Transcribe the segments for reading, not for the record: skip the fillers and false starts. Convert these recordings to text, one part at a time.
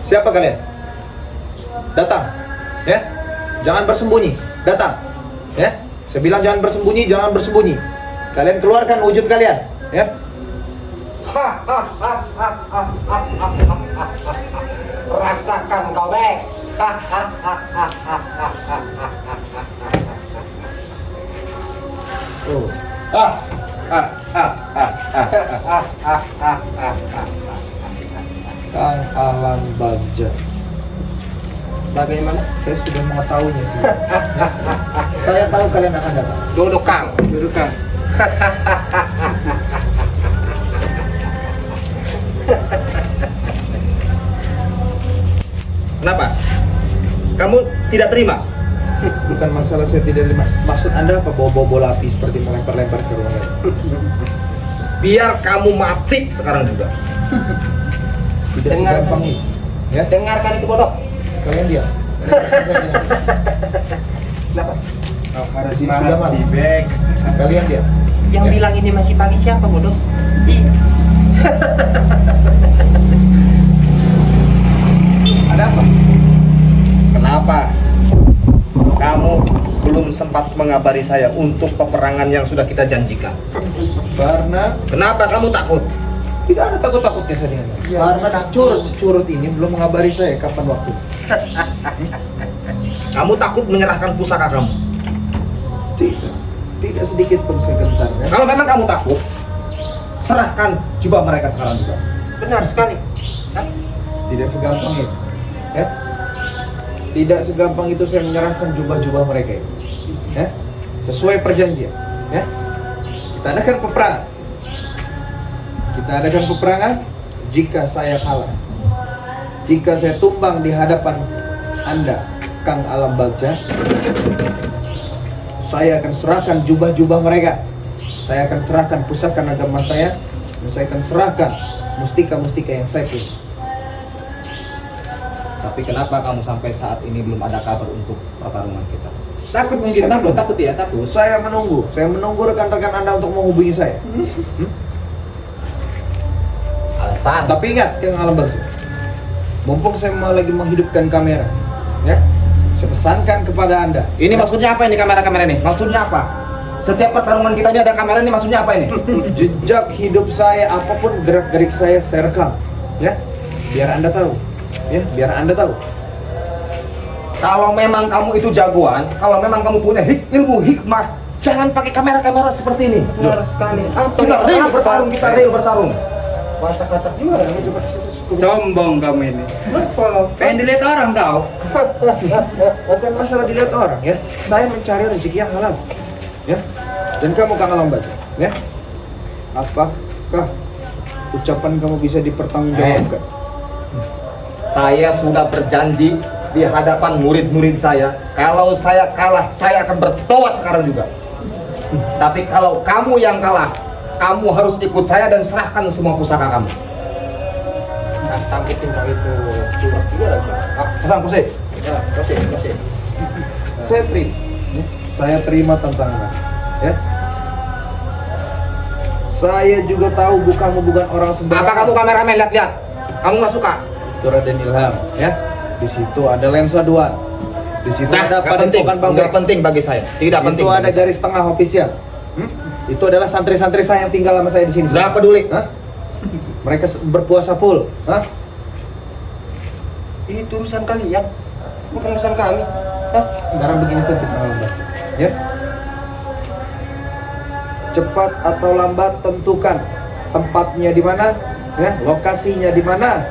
Siapa kalian? Datang. Ya. Jangan bersembunyi. Datang. Ya. Saya bilang jangan bersembunyi, jangan bersembunyi. Kalian keluarkan wujud kalian, ya. Rasakan kau, Bek. Oh. Kang Alam Bagja. Bagaimana? Saya sudah mengetahuinya sih. Saya tahu kalian akan datang. Duduk, Kang. Duduk, Kang. Kenapa? Kamu tidak terima? Bukan masalah saya tidak terima. Maksud Anda apa bawa-bawa bola api seperti melempar-lempar ke ruangan? Biar kamu mati sekarang juga. Tidak Dengar. segampang ini. Ya, Dengarkan itu bodoh. kalian diam. Kenapa? Harus sudah malam. Bek. Kalian diam. Yang Ya. bilang ini masih pagi siapa, bodoh? Ih, Ada apa? Kenapa? Kamu belum sempat mengabari saya untuk peperangan yang sudah kita janjikan. Karena Kenapa kamu takut? tidak ada takut-takutnya saya dengan Anda. Karena securut ini belum mengabari saya kapan waktu. Kamu takut menyerahkan pusaka kamu. Tidak sedikit pun saya gentar, ya. Kalau memang kamu takut, serahkan jubah mereka sekarang juga. benar sekali. Hah? Tidak segampang itu, ya. Tidak segampang itu saya menyerahkan jubah-jubah mereka itu, ya. Sesuai perjanjian, ya. Kita adakan peperangan. Kita adakan peperangan jika saya kalah. Jika saya tumbang di hadapan Anda, Kang Alam Bagja, saya akan serahkan jubah-jubah mereka. Saya akan serahkan pusaka naga emas saya, dan saya akan serahkan mustika-mustika yang saya punya. Tapi kenapa kamu sampai saat ini belum ada kabar untuk pertarungan kita? Takut mungkin, takut ya, takut. Saya menunggu rekan-rekan Anda untuk menghubungi saya. Alasan. Tapi ingat, Kang Alam Bagja, mumpung saya lagi menghidupkan kamera, ya, saya pesankan kepada Anda. Ini maksudnya apa ini kamera-kamera ini? Maksudnya apa? Setiap pertarungan kita ini ada kamera ini maksudnya apa ini? Jejak hidup saya, apapun gerak-gerik saya rekam, ya, biar Anda tahu, ya, biar Anda tahu. Kalau memang kamu itu jagoan, kalau memang kamu punya ilmu hikmah, jangan pakai kamera-kamera seperti ini. Benar sekali. Apa Sudah, yang Rio bertarung kita, Rio bertarung. kata-kata gimana? Ini coba Sombong kamu ini. Kenapa? Pengen dilihat orang kau. Bukan masalah dilihat orang, ya. Saya mencari rezeki yang halal, ya. Dan kamu Kang Alam Bagja, ya. Apakah ucapan kamu bisa dipertanggungjawabkan? Saya sudah berjanji di hadapan murid-murid saya, kalau saya kalah, saya akan bertobat sekarang juga. Tapi kalau kamu yang kalah, kamu harus ikut saya dan serahkan semua pusaka kamu. Nah, sangkutin kau itu curang juga lagi. Pasang pusing. Ya, kasih. Saya terima, ya. Saya terima tantangan, ya. Saya juga tahu kamu bukan orang sembarangan. Apa kamu kameramen lihat-lihat? Kamu nggak suka? Itu Raden Ilham, ya. Di situ ada lensa duan. Di situ Nah, ada nggak penting, padepokan nggak Banggai. penting bagi saya. Tidak Di penting. situ ada bagi saya. garis tengah ofisial. Itu adalah santri-santri saya yang tinggal sama saya di sini. Nggak peduli. Hah? Mereka berpuasa full. Hah? Itu urusan kalian, bukan urusan kami. Hah? Sekarang begini saja, Kang Alam Bagja, ya. Cepat atau lambat tentukan tempatnya di mana, ya, lokasinya di mana,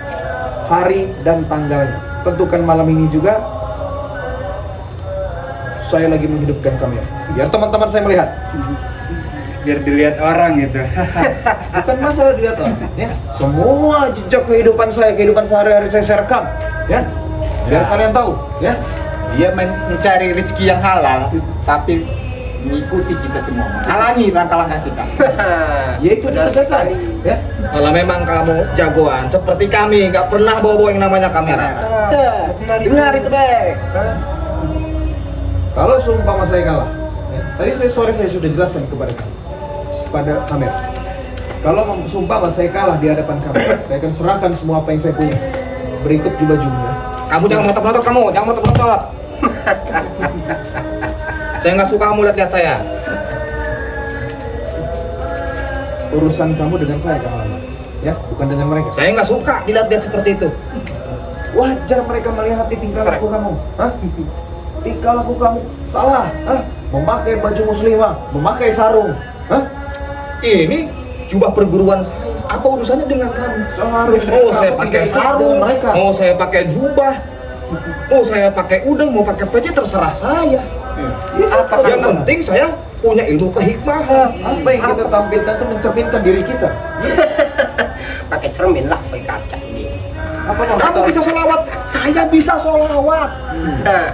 hari dan tanggalnya. Tentukan malam ini juga. Saya lagi menghidupkan kamera, biar teman-teman saya melihat. Biar dilihat orang gitu. Bukan masalah dilihat orang, ya. Semua jejak kehidupan saya, kehidupan sehari-hari saya rekam, ya. Biar Ya. kalian tahu, ya. Dia mencari rezeki yang halal, tapi mengikuti kita semua. Halangi langkah-langkah kita. Ya itu tugas saya, ya. Kalau memang kamu jagoan, seperti kami, nggak pernah bawa-bawa yang namanya kamera. Dengar itu, Bek. Kalau seumpama saya kalah, ya, tadi saya sudah jelaskan kepada kamera. Kalau seumpama saya kalah di hadapan kamera, saya akan serahkan semua apa yang saya punya. berikut jubah-jubah. Kamu jangan ngotot-ngotot, jangan ngotot-ngotot. Saya nggak suka kamu lihat saya. Urusan kamu dengan saya, Kang Alamak. Ya, bukan dengan mereka. Saya nggak suka dilihat-lihat seperti itu. Wajar mereka melihat di tingkah laku kamu. Hah? Tingkah laku kamu salah. Hah? Memakai baju muslimah, memakai sarung. Hah? Ini jubah perguruan saya. Apa urusannya dengan kamu? Seharusnya Mau saya kamu pakai tidak ikut sarung, dengan mereka. mau saya pakai jubah, mau saya pakai udeng, mau pakai peci, terserah saya. Apa Yang penting saya punya ilmu kehikmahan. Apa yang kita tampilkan itu mencerminkan diri kita. Pakai cermin lah, pakai kaca ini. Apa yang Kamu bisa sholawat, saya bisa sholawat. Nah,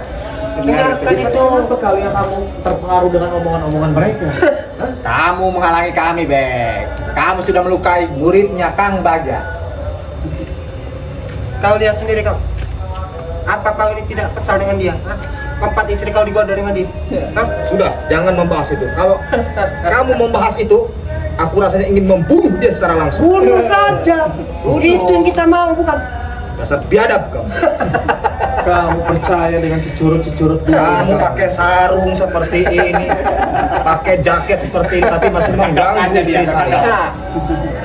dengarkan itu. Kenapa kalian kamu terpengaruh dengan omongan-omongan mereka? Hah? Kamu menghalangi kami, Bek. Kamu sudah melukai muridnya Kang Bagja. Kau lihat sendiri kau. Apa kau ini tidak kesal dengan dia? Hah? Keempat istri kau digoda dengan dia. Hah? Sudah, jangan membahas itu. Kalau kamu membahas itu, aku rasanya ingin membunuh dia secara langsung. Bunuh saja. Itu yang kita mau, bukan? Dasar biadab kamu. Kamu percaya dengan cecurut-cecurut Kamu pakai sarung seperti ini, pakai jaket seperti ini, tapi masih mengganggu istri saya.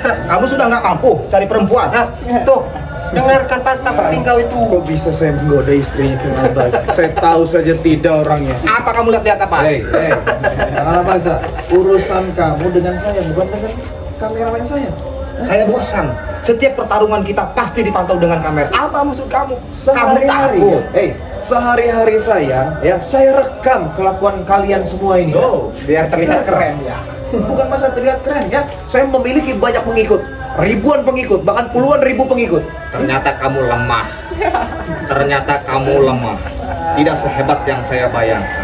Kamu sudah nggak mampu cari perempuan? Hah? Tuh, dengarkan pasang kuping kau itu. Kok bisa saya menggoda istrinya ke Abang? Saya tahu saja tidak orangnya. Apa kamu lihat apa? Hei, Kang Bagja, urusan kamu dengan saya, bukan dengan kameramen saya. Saya bosan. Setiap pertarungan kita pasti dipantau dengan kamera. Apa maksud kamu? Sehari-hari, Kamu takut? sehari-hari saya rekam kelakuan kalian semua ini. Oh, Biar terlihat keren ya. Bukan masa terlihat keren ya. Saya memiliki banyak pengikut, ribuan pengikut, bahkan puluhan ribu pengikut. ternyata kamu lemah. Ternyata kamu lemah. Tidak sehebat yang saya bayangkan.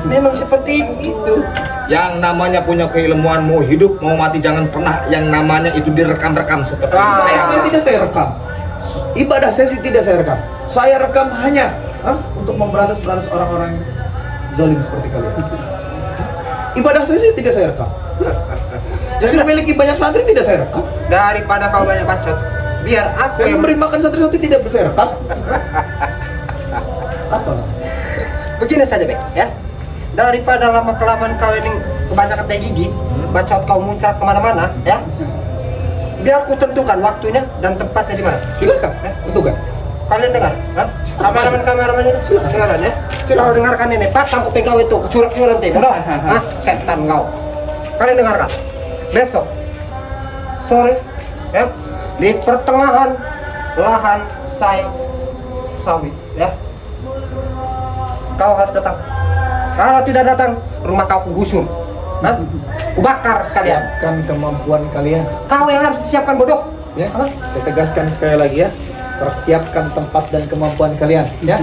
Memang seperti itu. Yang namanya punya keilmuan, mau hidup mau mati jangan pernah yang namanya itu direkam-rekam seperti Saya rekam. Ibadah saya sih tidak saya rekam. Saya rekam hanya untuk memberantas orang-orang zalim seperti kalian. Ibadah saya sih tidak saya rekam. Jadi memiliki banyak santri tidak saya rekam. Daripada kau banyak bacot, biar aku Saya yang memberi makan santri-santri tidak saya rekam. Apa? begini saja, Bek, ya. Daripada lama-kelamaan kau ini kebanyakan teh gigi, bacot kau muncrat kemana-mana, ya. Biar ku tentukan waktunya dan tempatnya di mana. Silakan, tentukan. Kalian dengar, ha? Kameramen itu dengaran ya. Kau dengarkan ini, pasang kuping kau itu, kecurak-curak nanti, bodoh. Hah? Setan kau. Kalian dengarkan. Besok sore, ya, di pertengahan lahan saya sawit, ya. Kau harus datang. Kalau tidak datang, rumah kau kugusur. Hah? Kubakar sekalian. Siapkan kemampuan kalian. Kau yang harus siapkan bodoh. Ya, saya tegaskan sekali lagi ya. Persiapkan tempat dan kemampuan kalian, ya.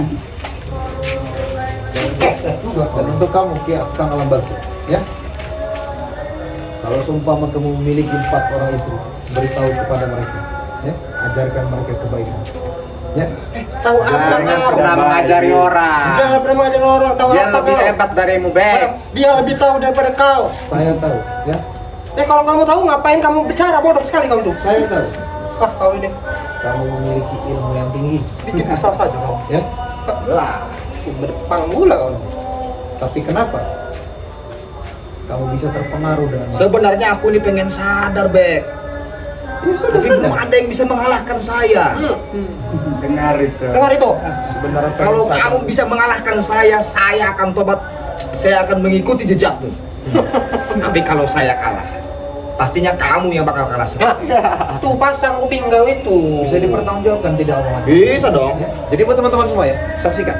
Dan untuk kamu, Kang Alam Bagja, ya. Kalau seumpama kamu memiliki 4 orang istri, beritahu kepada mereka, ya. Ajarkan mereka kebaikan, ya. Tahu apa Jangan kau? pernah mengajari orang. Jangan pernah mengajari orang. Tahu Dia apa lebih kau? hebat darimu, Bek. Dia lebih tahu daripada kau. Saya tahu, ya. Kalau kamu tahu, ngapain kamu bicara? Bodoh sekali kau itu. Saya tahu. Ah, kau ini Kamu memiliki ilmu yang tinggi, bikin kesal saja kau. ya. Lah, berdepan mula kau. Tapi kenapa kamu bisa terpengaruh dengan mereka? Sebenarnya aku ini pengen sadar, Bek. Ya, sudah Tapi belum ada yang bisa mengalahkan saya. Dengar itu. Dengar itu. Sebenarnya Kalau pengen sadar. kamu bisa mengalahkan saya akan tobat. Saya akan mengikuti jejakmu. Tapi kalau saya kalah, pastinya kamu yang bakal kalah. Tuh pasang kuping kau itu. Bisa dipertanggungjawabkan tidak omongan? Bisa dong. Ya. Jadi buat teman-teman semua ya, saksikan.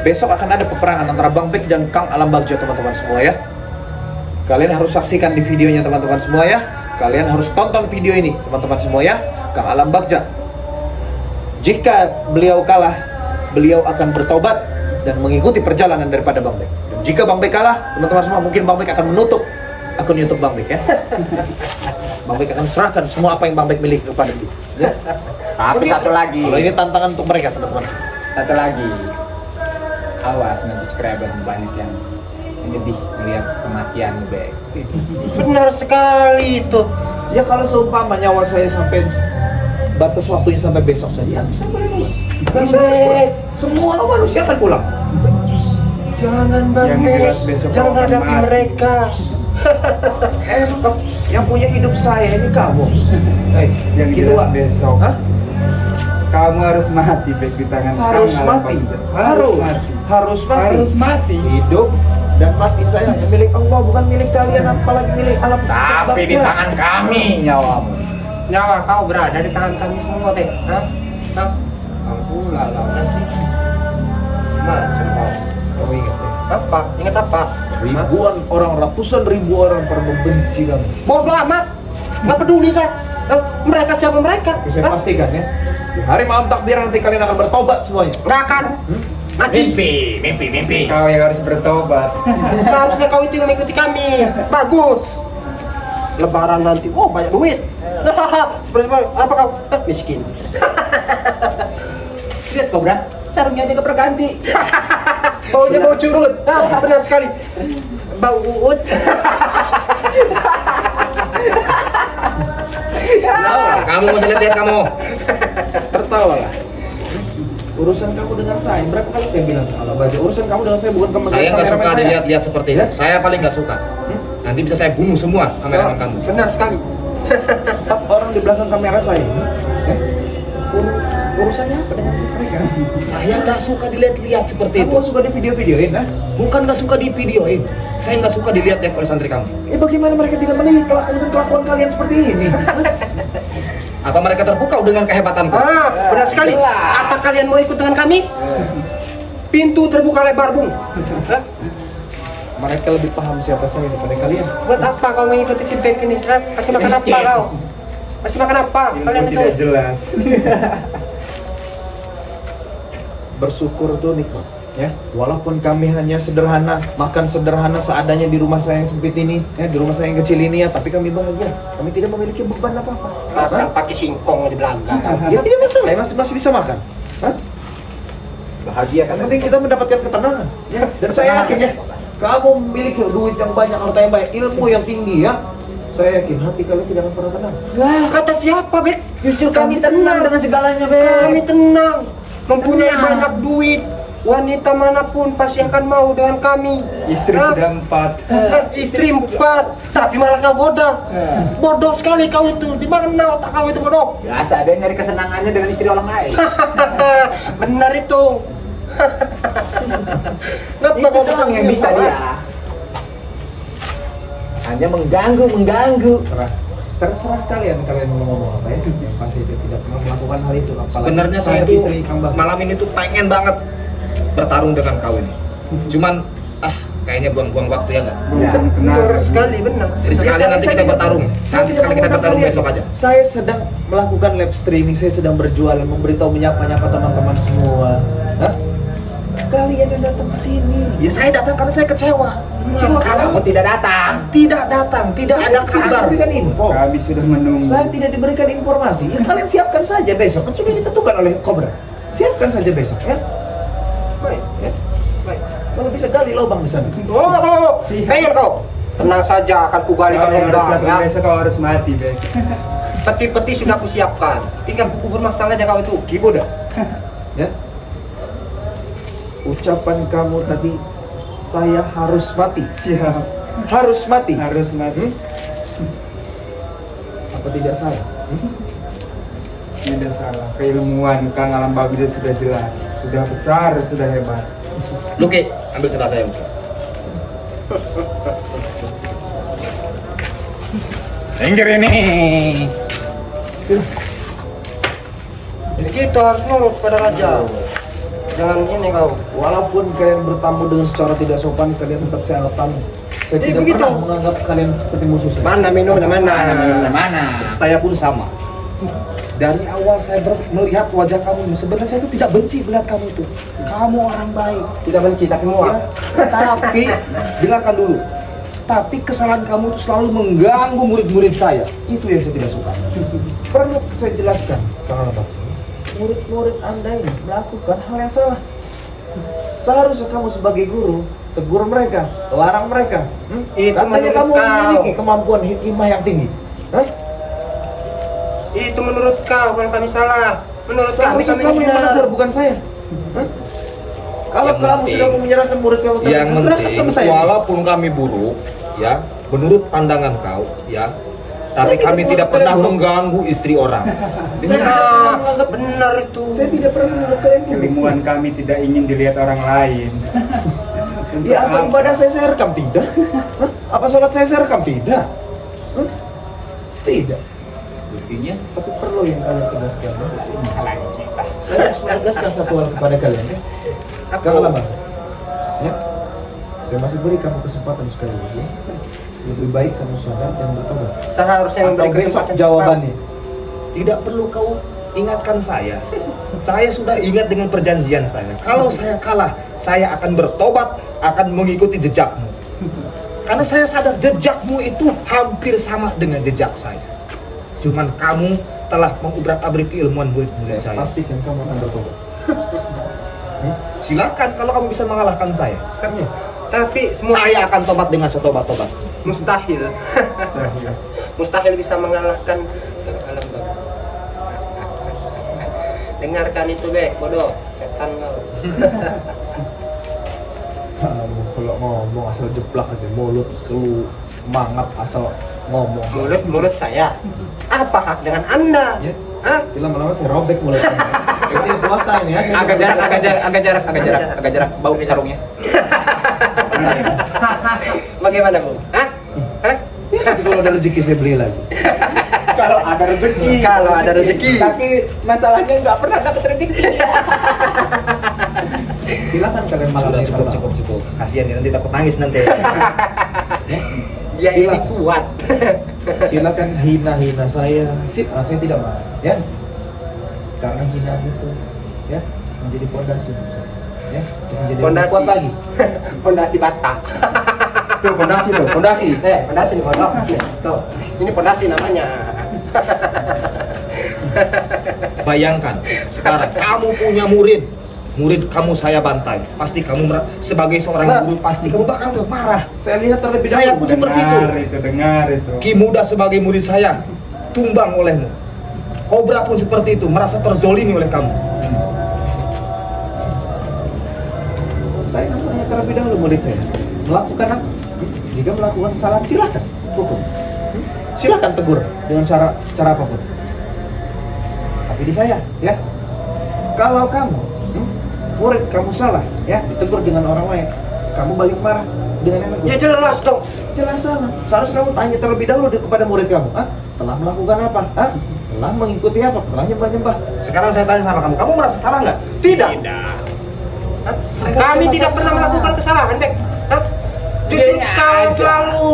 Besok akan ada peperangan antara Bang Bek dan Kang Alam Bagja, teman-teman semua ya. Kalian harus saksikan di videonya, teman-teman semua ya. Kalian harus tonton video ini, teman-teman semua ya. Kang Alam Bagja, jika beliau kalah, beliau akan bertobat dan mengikuti perjalanan daripada Bang Bek. Dan jika Bang Bek kalah, teman-teman semua, mungkin Bang Bek akan menutup akun YouTube Bang Bek ya. Bang Bek akan serahkan semua apa yang Bang Bek miliki kepada dia. Ya. Tapi satu lagi. Kalau ini tantangan untuk mereka, teman-teman. Satu lagi. Awas nanti subscriber banyak yang lebih melihat kematianmu, Bek. Benar sekali itu. Ya kalau seumpama nyawa saya sampai batas waktunya sampai besok saja, ya saya boleh tobat. Bisa. Semua manusia akan pulang. Jangan Bang Yang Bek. jelas besok Jangan kau akan hadapi mati. mereka. Yang punya hidup saya ini kamu. Yang gitu, jelas Wak. besok Hah? kamu harus mati Bek di tangan Harus Kang mati. Alpam. Harus mati. Harus mati. Harus mati. Hidup dan mati saya hanya milik Allah, bukan milik kalian, apalagi milik alam. Tapi di tangan kami nyawamu. Nyawa kau berada di tangan kami semua, Bek. Hah? Hah? Ampun lah sih. Macam kau. Kamu ingat ya? Apa? Ingat apa? Ribuan orang, ratusan ribu orang pernah membenci kamu. Bodoh amat. Nggak peduli saya. Mereka siapa mereka? Bisa Hah? pastikan ya. Di hari malam takbir nanti kalian akan bertobat semuanya. Nggak akan. Najis. Mimpi. Kau yang harus bertobat. Seharusnya kau itu yang mengikuti kami. Bagus. Lebaran nanti, oh banyak duit. Seperti apa kau? Miskin. Lihat Kobra, sarungnya aja keperganti. Baunya bau curut. Benar sekali. Bau uut. Kamu masih lihat kamu. Tertawa lah. Urusan kamu dengan saya, berapa kali saya bilang kalau baca urusan kamu dengan saya bukan Saya nggak suka kameramen saya. dilihat-lihat seperti itu. Ya? Saya paling nggak suka. Nanti bisa saya bunuh semua kameramen kamu. Benar sekali. Tetap orang di belakang kamera saya. Urusannya apa dengan mereka? Saya nggak suka dilihat-lihat seperti itu. Kamu suka di video-videoin, nah? Bukan nggak suka di videoin. Saya nggak suka dilihat-lihat oleh santri kamu. Bagaimana mereka tidak melihat kelakuan kalian seperti ini? Apa mereka terpukau dengan kehebatanku? Benar sekali. Apa kalian mau ikut dengan kami? Pintu terbuka lebar, Bung. Hah? Mereka lebih paham siapa saya daripada kalian. Buat apa kau mengikuti si Bek ini? Hah? Kasih makan apa Miskin. kau? Kasih makan apa? Kalian Ilmu itu. tidak jelas. Bersyukur tuh nikmat, ya. Walaupun kami hanya sederhana, makan sederhana seadanya di rumah saya yang sempit ini, ya, di rumah saya yang kecil ini ya, tapi kami bahagia. Kami tidak memiliki beban apa-apa. Makan pakai singkong di belakang. Ya tidak masalah, masih bisa makan. Hah? Bahagia Yang penting kita mendapatkan ketenangan, ya. Dan saya yakin ya, kamu memiliki duit yang banyak, harta yang banyak, ilmu yang tinggi ya. Saya yakin hati kalian tidak akan pernah tenang. Kata siapa, Bek? Justru kami tenang dengan segalanya, Kami tenang. Mempunyai banyak duit. Wanita manapun pasti akan mau dengan kami. Istri Hah? sudah 4. Istri 4, tapi malah kau bodoh. Bodoh sekali kau itu. Di mana otak kau itu bodoh? Biasa dia nyari kesenangannya dengan istri orang lain. Benar itu. Ngapa Itu kau doang yang bisa siapa? dia. Hanya mengganggu. Terserah kalian mau ngomong apa ya. Yang pasti saya tidak pernah melakukan hal itu. Apalagi Sebenarnya saya terhadap tuh istri Kang Bah. malam ini tuh pengen banget bertarung dengan kau ini. Cuman kayaknya buang-buang waktu ya nggak? Ya, Benar sekali, benar. Jadi sekalian nanti kita bertarung. Nanti sekali kita bertarung besok aja. Saya sedang melakukan live streaming, saya sedang berjualan, memberitahu menyapa-nyapa teman-teman semua. Hah? Kalian yang datang ke sini. Ya saya datang karena saya kecewa. Kecewa Kamu tidak datang. tidak datang, tidak Saya ada tidak kabar. Diberikan info. kami sudah menunggu. Saya tidak diberikan informasi. Ya kalian siapkan saja besok. Kan sudah ditentukan oleh Cobra. Siapkan saja besok ya. Baik, ya. Baik. Kalau bisa gali lubang di sana. Oh, ayo kau. Tenang saja, akan kugali Kau kau yang harus lubang datang ya. besok kau harus mati Bek. Peti-peti sudah kusiapkan. Tinggal buku bermasalah aja kau itu. Kibo dah. Ya. Ucapan kamu tadi, saya harus mati. Siap. Harus mati. Harus mati. Apa tidak salah? Tidak salah. Keilmuan Kang Alam Bagja sudah jelas. Sudah besar, sudah hebat. Luki, ambil sebelah saya. Luki. Minggir ini. Jadi kita harus nurut pada raja. Jangan ini kau. Walaupun kalian bertamu dengan secara tidak sopan, kalian tetap saya anggap tamu. Saya tidak begitu. pernah menganggap kalian seperti musuh saya. Mana minumnya mana? Mana? Saya pun sama. Dari awal saya melihat wajah kamu, sebenarnya saya itu tidak benci melihat kamu itu. Kamu orang baik. Tidak benci tapi muak. Ya, tapi dengarkan dulu. Tapi kesalahan kamu itu selalu mengganggu murid-murid saya. Itu yang saya tidak suka. Perlu saya jelaskan, Kang Alba. Murid-murid Anda ini melakukan hal yang salah. Seharusnya kamu sebagai guru tegur mereka, larang mereka. Itu Katanya menurut kamu kau. memiliki kemampuan hikmah yang tinggi. Hah? Itu menurut kau, bukan kami salah. Menurut kami Seharusnya kami kamu yang benar. menegur, bukan saya. Hah? Kalau Yang kamu penting- sudah mau menyerahkan murid kamu, Yang serahkan penting, sama saya. walaupun kami buruk, ya, menurut pandangan kau, ya, tapi Saya kami tidak tidak mau pernah kalian buruk. mengganggu istri orang. Benar, benar itu. Saya tidak pernah menurut kalian buruk. Kelimuan kami tidak ingin dilihat orang lain. Untuk Ya apa ibadah saya rekam tidak? Hah? Apa sholat saya rekam tidak? Hah? Tidak. Buktinya Tapi perlu yang kalian tegaskan. Ya? menghalangi kita. Saya harus menegaskan satu hal kepada kalian. Ya? Apa? Jangan lama. Ya? Saya masih beri kamu kesempatan sekali lagi. Ya? Lebih baik kamu sadar dan bertobat. Seharusnya Atau memberi besok kesempatan jawabannya. Tidak perlu kau ingatkan saya. Saya sudah ingat dengan perjanjian saya. Kalau saya kalah, saya akan bertobat, akan mengikuti jejakmu. Karena saya sadar jejakmu itu hampir sama dengan jejak saya. Cuman kamu telah mengubrak-abrik keilmuan murid-murid Saya saya. pastikan kamu akan bertobat. Silakan kalau kamu bisa mengalahkan saya. Kan ya? Tapi semua Saya akan tobat dengan setobat-tobat. mustahil. Mustahil bisa mengalahkan alam bawah. Dengarkan itu, Bek, bodoh. Setan kau. Kamu kalau ngomong asal jeplak aja mulut lu mangap asal ngomong. Mulut saya. Apa hak dengan Anda? Ya. Hah? Jadi lama-lama saya robek mulut kamu. Ini puasa ini ya. Agak jarak. Bau sarungnya. Bagaimana, Bu? Hah? Hah? Nanti kalau ada rezeki saya beli lagi. Kalau ada rezeki. Kalau ada rezeki. Tapi masalahnya nggak pernah dapat rezeki. Silakan kalian malam Sudah ini cukup, terbang. cukup, cukup. Kasihan ya nanti takut nangis nanti. Dia ini Silakan. kuat. Silakan hina-hina saya. Saya tidak marah, ya. Karena hina itu, ya, menjadi pondasi saya. Ya, untuk menjadi lebih Pondasi. kuat lagi. Pondasi bata. Tuh pondasi tuh, pondasi. Pondasi nih, bodoh. Tuh, ini pondasi namanya. Bayangkan, sekarang kamu punya murid kamu saya bantai. Pasti kamu sebagai seorang guru pasti kamu bakal marah. Saya lihat terlebih Saya dahulu. pun seperti itu. Dengar itu. Ki Muda sebagai murid saya tumbang olehmu. Kobra pun seperti itu, merasa terzolimi oleh kamu. Saya kan tanya terlebih dahulu murid saya melakukan apa? Jika melakukan salah silakan hukum. Silakan tegur dengan cara apapun. Tapi di saya, ya. Kalau kamu murid kamu salah, ya, ditegur dengan orang lain, kamu balik marah dengan yang Ya jelas dong. jelas salah. Seharusnya kamu tanya terlebih dahulu kepada murid kamu, telah melakukan apa? Telah mengikuti apa? Telah nyembah-nyembah. Sekarang saya tanya sama kamu merasa salah nggak? Tidak. Kami tidak pernah melakukan kesalahan, Bek. Hah? Justru kau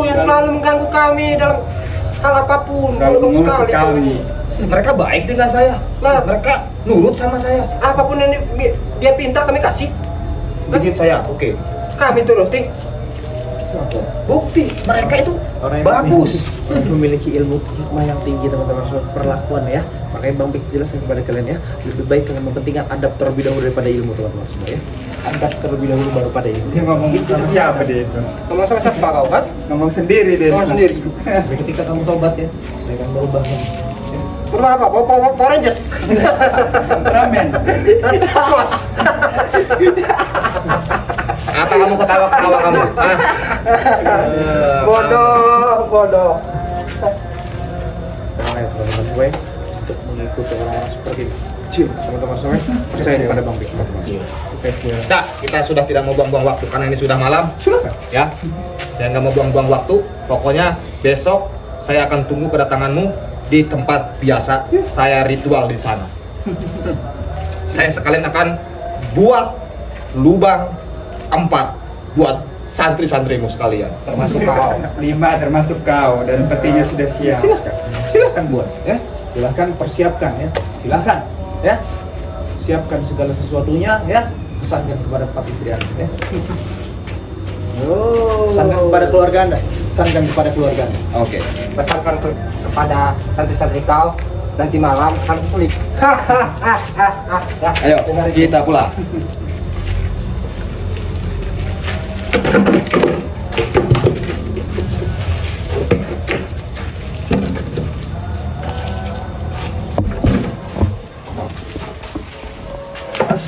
yang selalu mengganggu kami dalam hal apapun. Kalau Bodoh musuh sekali kau. kami. Mereka baik dengan saya. Lah. Mereka nurut sama saya. Apapun yang dia pinta kami kasih. Bikin saya, oke. Kami turuti. Bukti mereka itu Orang yang bagus. memiliki ilmu hikmah yang tinggi teman-teman soal perlakuan ya. Makanya Bang Bik jelaskan kepada kalian ya, lebih baik kalian mementingkan adab terlebih dahulu daripada ilmu teman-teman semua ya. Adab terlebih dahulu baru pada ilmu. Dia ngomong sama siapa dia itu? Ngomong sama siapa kau, kan? Ngomong sendiri dia. Ngomong sendiri. Tapi ketika kamu tobat ya, saya akan berubah. Berubah apa? Power Rangers. Ramen. Kosmos. Apa kamu ketawa-ketawa kamu? Hah? Bodoh. Nah, ya teman-teman gue untuk mengikuti orang-orang seperti ini. Kecil, teman-teman semua percaya kepada Bang Bik. Nah, kita sudah tidak mau buang-buang waktu karena ini sudah malam. Silakan. Ya, saya nggak mau buang-buang waktu. Pokoknya besok saya akan tunggu kedatanganmu di tempat biasa. Saya ritual di sana. Saya sekalian akan buat lubang 4 buat santri-santrimu sekalian, termasuk kau. 5 termasuk kau dan petinya sudah siap. Silakan buat ya. Silakan persiapkan ya. Silakan ya. Siapkan segala sesuatunya ya. Pesankan kepada empat istri Anda ya. Pesankan kepada keluarga Anda. Pesankan kepada keluarga Anda. Oke. Pesankan kepada santri-santri kau nanti malam harus sulit. Ayo, kita pulang.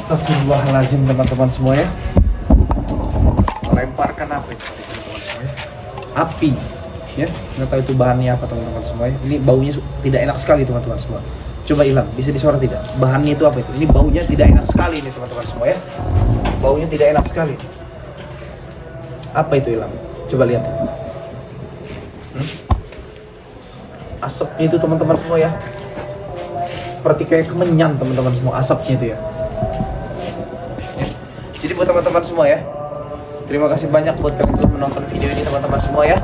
Astagfirullahaladzim teman-teman semua ya. Melemparkan apa itu teman-teman semua ya? Api ya, nggak tahu itu bahannya apa teman-teman semua ya. Ini baunya tidak enak sekali teman-teman semua. Coba Ilham, bisa disorot tidak? Bahannya itu apa itu? Ini baunya tidak enak sekali ini teman-teman semua ya. Baunya tidak enak sekali. Apa itu Ilham? Coba lihat. Asapnya itu teman-teman semua ya. Seperti kayak kemenyan teman-teman semua asapnya itu ya. Jadi buat teman-teman semua ya, terima kasih banyak buat kalian telah menonton video ini teman-teman semua ya.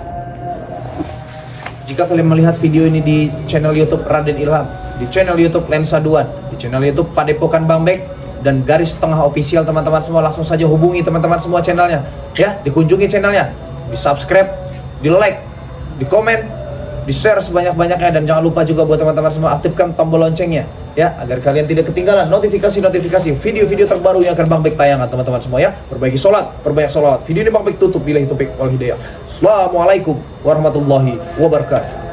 Jika kalian melihat video ini di channel YouTube Raden Ilham, di channel YouTube Lensa Duan, di channel YouTube Padepokan Bang Bek, dan Garis Tengah Official teman-teman semua, langsung saja hubungi teman-teman semua channelnya ya, dikunjungi channelnya, di subscribe, di like, di komen, di share sebanyak-banyaknya, dan jangan lupa juga buat teman-teman semua aktifkan tombol loncengnya ya, agar kalian tidak ketinggalan notifikasi-notifikasi video-video terbaru yang akan Bang Bek tayangkan teman-teman semua ya. Perbaiki sholat, perbanyak sholawat. Video ini Bang Bek tutup, billahi taufiq wal hidayah. Assalamualaikum warahmatullahi wabarakatuh.